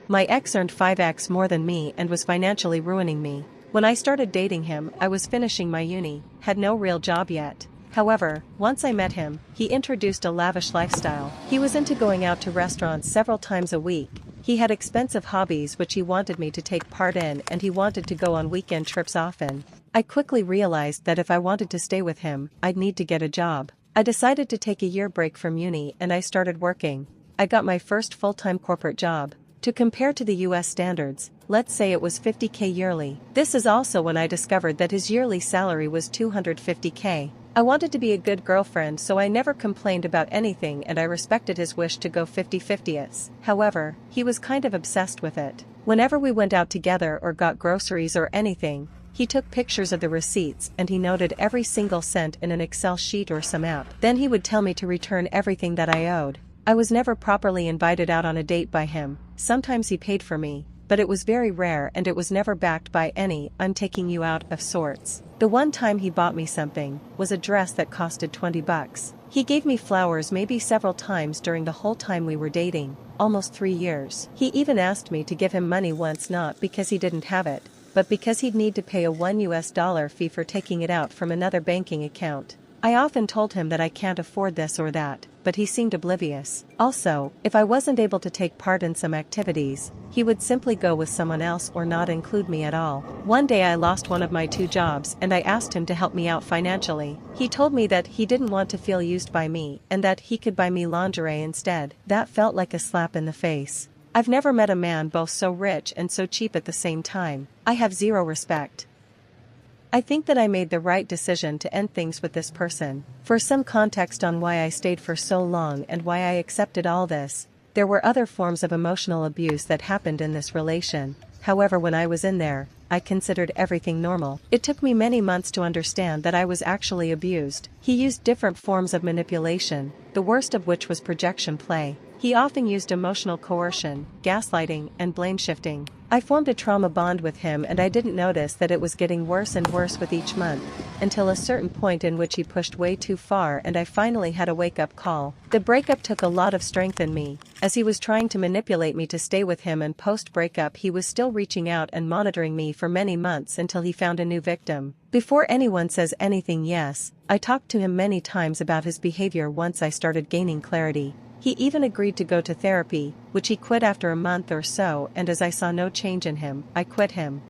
My ex earned 5x more than me and was financially ruining me. When I started dating him, I was finishing my uni, had no real job yet. However, once I met him, he introduced a lavish lifestyle. He was into going out to restaurants several times a week. He had expensive hobbies which he wanted me to take part in, and he wanted to go on weekend trips often. I quickly realized that if I wanted to stay with him, I'd need to get a job. I decided to take a year break from uni and I started working. I got my first full-time corporate job. To compare to the US standards, let's say it was $50K yearly. This is also when I discovered that his yearly salary was $250K. I wanted to be a good girlfriend, so I never complained about anything and I respected his wish to go 50-50s. However, he was kind of obsessed with it. Whenever we went out together or got groceries or anything, he took pictures of the receipts and he noted every single cent in an Excel sheet or some app. Then he would tell me to return everything that I owed. I was never properly invited out on a date by him. Sometimes he paid for me, but it was very rare and it was never backed by any "I'm taking you out" of sorts. The one time he bought me something was a dress that costed $20. He gave me flowers maybe several times during the whole time we were dating, almost 3 years. He even asked me to give him money once, not because he didn't have it, but because he'd need to pay a $1 fee for taking it out from another banking account. I often told him that I can't afford this or that, but he seemed oblivious. Also, if I wasn't able to take part in some activities, he would simply go with someone else or not include me at all. One day I lost one of my 2 jobs and I asked him to help me out financially. He told me that he didn't want to feel used by me and that he could buy me lingerie instead. That felt like a slap in the face. I've never met a man both so rich and so cheap at the same time. I have zero respect. I think that I made the right decision to end things with this person. For some context on why I stayed for so long and why I accepted all this, there were other forms of emotional abuse that happened in this relation. However, when I was in there, I considered everything normal. It took me many months to understand that I was actually abused. He used different forms of manipulation, the worst of which was projection play. He often used emotional coercion, gaslighting, and blame shifting. I formed a trauma bond with him and I didn't notice that it was getting worse and worse with each month, until a certain point in which he pushed way too far and I finally had a wake-up call. The breakup took a lot of strength in me, as he was trying to manipulate me to stay with him, and post-breakup he was still reaching out and monitoring me for many months until he found a new victim. Before anyone says anything, yes, I talked to him many times about his behavior once I started gaining clarity. He even agreed to go to therapy, which he quit after a month or so, and as I saw no change in him, I quit him.